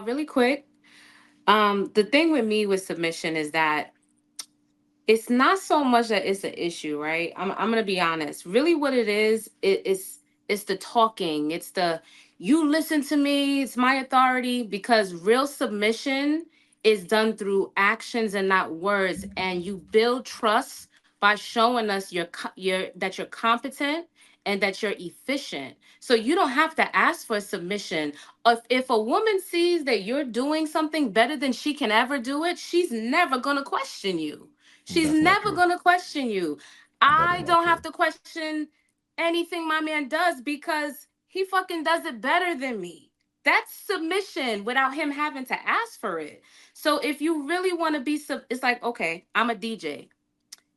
Really quick. The thing with me with submission is that it's not so much that it's an issue, right? I'm gonna be honest. Really, what it is, it's the talking. It's the you listen to me. It's my authority because real submission is done through actions and not words, and you build trust by showing us your that you're competent and that you're efficient. So you don't have to ask for submission. If a woman sees that you're doing something better than she can ever do it, she's never gonna question you. She's That's not never true. going to question you. That is I not don't have true. to question anything my man does because he fucking does it better than me. That's submission without him having to ask for it. So if you really want to be it's like, okay, I'm a DJ.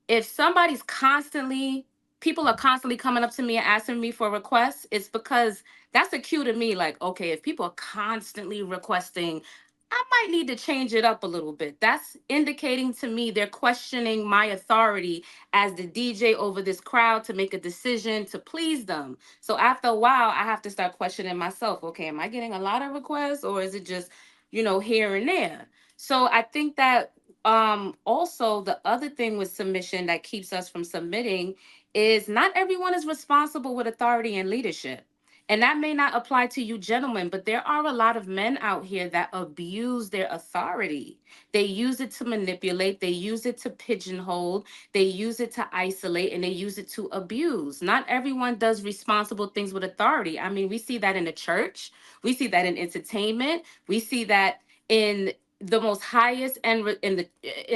If somebody's constantly people are constantly coming up to me and asking me for requests, it's because that's a cue to me like, okay, if people are constantly requesting, I might need to change it up a little bit. That's indicating to me they're questioning my authority as the DJ over this crowd to make a decision to please them. So after a while, I have to start questioning myself. Okay, am I getting a lot of requests or is it just, here and there? So I think that also the other thing with submission that keeps us from submitting is not everyone is responsible with authority and leadership. And that may not apply to you gentlemen, but there are a lot of men out here that abuse their authority. They use it to manipulate, they use it to pigeonhole, they use it to isolate, and they use it to abuse. Not everyone does responsible things with authority. I mean, we see that in the church, we see that in entertainment, we see that in the most highest and in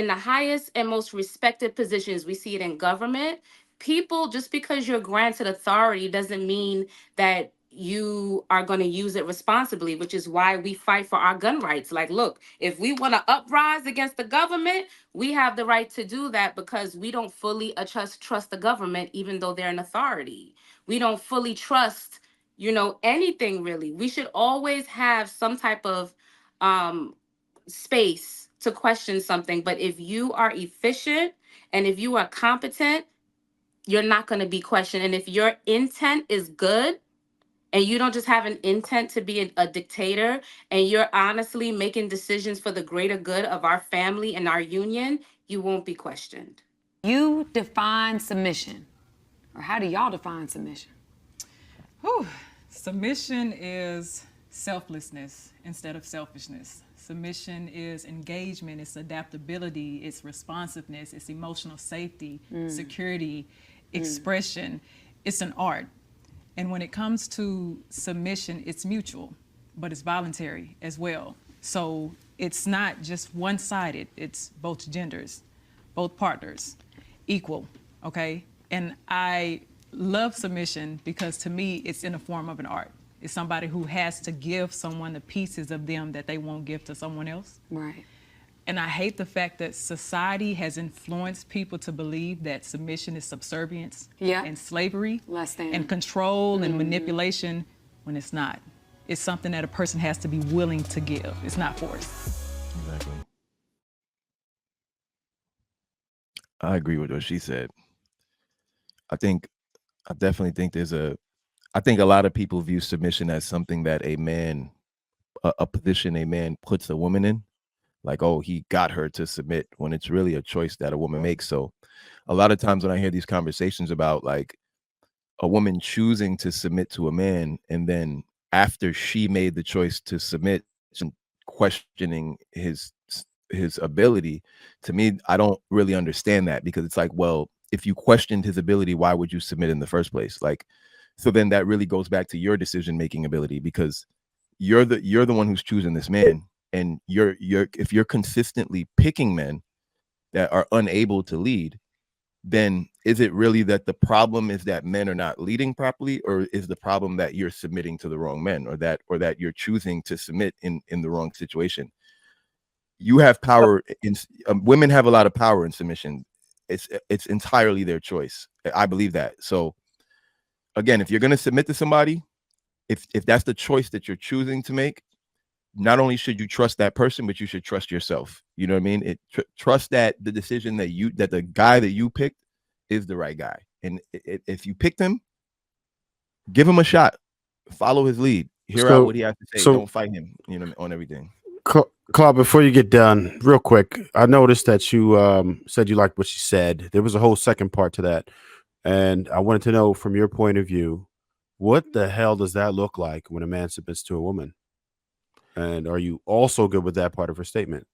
the highest and most respected positions. We see it in government. People, just because you're granted authority doesn't mean that you are going to use it responsibly, which is why we fight for our gun rights. Like, look, if we want to uprise against the government, we have the right to do that because we don't fully trust the government, even though they're an authority. We don't fully trust, anything really. We should always have some type of um space to question something. But if you are efficient and if you are competent, you're not going to be questioned. And if your intent is good and you don't just have an intent to be a dictator and you're honestly making decisions for the greater good of our family and our union, you won't be questioned. You define submission, or how do y'all define submission? Whew. Submission is selflessness instead of selfishness. Submission is engagement, it's adaptability, it's responsiveness, it's emotional safety, security, expression. It's an art. And when it comes to submission, it's mutual, but it's voluntary as well. So it's not just one-sided, it's both genders, both partners, equal, okay? And I love submission because to me, it's in the form of an art. It's somebody who has to give someone the pieces of them that they won't give to someone else. Right. And I hate the fact that society has influenced people to believe that submission is subservience and slavery Less than. and control and manipulation when it's not. It's something that a person has to be willing to give. It's not forced. Exactly. I agree with what she said. I definitely think I think a lot of people view submission as something that a position a man puts a woman in. Like, oh, he got her to submit, when it's really a choice that a woman makes. So a lot of times when I hear these conversations about like a woman choosing to submit to a man, and then after she made the choice to submit, and questioning his ability, to me, I don't really understand that, because it's like, well, if you questioned his ability, why would you submit in the first place? Like, so then that really goes back to your decision making ability, because you're the one who's choosing this man, and if you're consistently picking men that are unable to lead, then is it really that the problem is that men are not leading properly, or is the problem that you're submitting to the wrong men, or that you're choosing to submit in the wrong situation? You have power in women have a lot of power in submission. It's entirely their choice. I believe that. So again, if you're going to submit to somebody, if that's the choice that you're choosing to make, not only should you trust that person, but you should trust yourself. You know what I mean? Trust that the decision that the guy that you picked is the right guy. And if you picked him, give him a shot, follow his lead. Hear out what he has to say. So Don't fight him, you know, on everything. Claude, before you get done, real quick, I noticed that you said you liked what she said. There was a whole second part to that, and I wanted to know from your point of view, what the hell does that look like when a man submits to a woman? And are you also good with that part of her statement?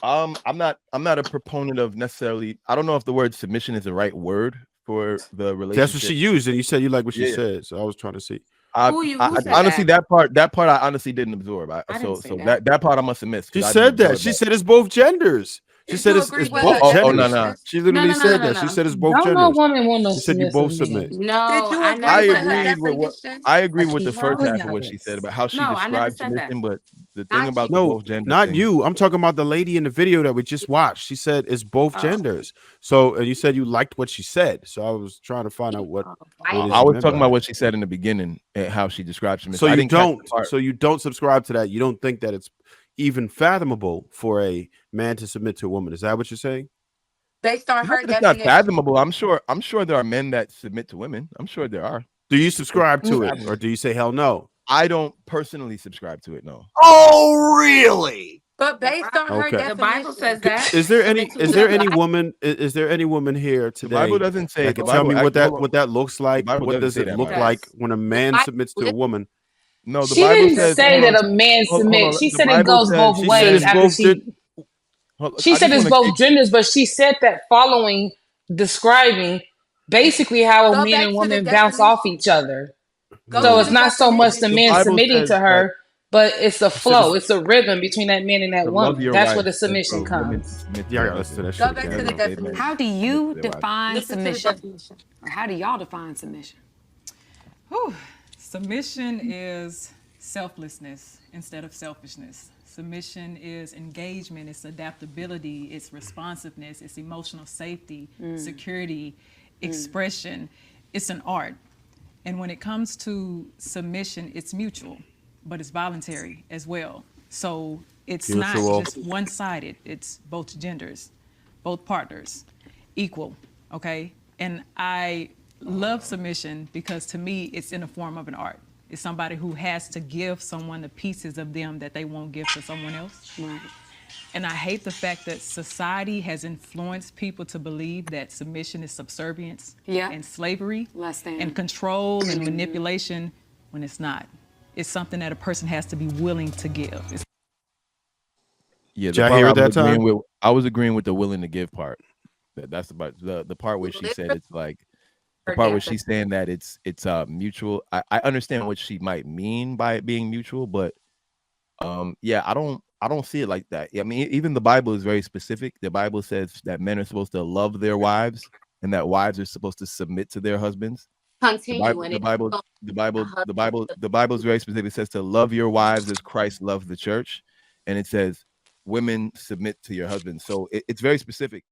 I'm not a proponent of necessarily. I don't know if the word submission is the right word for the relationship. That's what she used, and you said you like what she Yeah. said. So I was trying to see. Who said honestly, that? that part I honestly didn't absorb. I didn't say that part I must have missed. She 'cause I said didn't that. absorb She said it's both genders. She Did said you it's agree with both her genders. no. She literally said that. She said it's both genders. No woman want no She said you both submit. submissive man. No, Did you I agree never I with said her that. agreed with what definition? I agree with the Keep first telling half of y'all what she this. said about how she No, I never described said that. submission, but the thing Not about you. the No, both gender not thing, you. I'm talking about the lady in the video that we just watched. She said it's both Oh. genders. So, and you said you liked what she said. So I was trying to find out what it is I you was meant talking by about it. what she said in the beginning and how she described submission. So I you didn't catch the don't. part. So you don't subscribe to that. You don't think that it's even fathomable for a man to submit to a woman. Is that what you're saying? Based on Not her that it's not definition. fathomable. I'm sure there are men that submit to women. I'm sure there are. Do you subscribe to it, fathomable. or do you say hell no? I don't personally subscribe to it. No. Oh, really? But based on her Okay. definition. The Bible says that. Is there any? Submit to Is there each any other. woman? Is there any woman here The Bible today doesn't say that the can tell Bible. me what Hold on. that looks like? Bible What doesn't does say it that, look Bible. like when a man Bible submits to a woman? No, the She Bible didn't says. say Hold on. that a man Hold submit. on. She The said it Bible goes says. both She said ways it's after both. she she I said just it's want both to. genders, but she said that following describing basically how a Go man back and to the woman bounce off definition. each other. Go So to it's the not so much definition. the The man Bible submitting says to that her, but it's a Said flow. it's- It's a rhythm between that man and that to love woman. your That's wife where the and for submission women to comes. submit to Yeah, I their gotta listen to that husbands. Go shit back again. to the Amen. definition. How do Submit you to their wives. define Listen to the submission? definition. Or how do y'all define submission? Whew. Submission is selflessness instead of selfishness. Submission is engagement, it's adaptability, it's responsiveness, it's emotional safety, security, expression. It's an art. And when it comes to submission, it's mutual, but it's voluntary as well. So it's Mutual. not just one-sided, it's both genders, both partners, equal, okay? And I love submission because to me, it's in the form of an art. It's somebody who has to give someone the pieces of them that they won't give to someone else. Right. And I hate the fact that society has influenced people to believe that submission is subservience Yeah. and slavery Less than. and control and manipulation when it's not. It's something that a person has to be willing to give. It's Yeah, Did y'all hear it that time? I was agreeing with the willing to give part. That's about the part where she said it's like the part where she's saying that it's mutual. I understand what she might mean by it being mutual, but yeah, I don't see it like that. I mean, even the Bible is very specific. The Bible says that men are supposed to love their wives and that wives are supposed to submit to their husbands. Continue. The Bible is very specific. It says to love your wives as Christ loved the church, and it says women submit to your husbands. So it's very specific.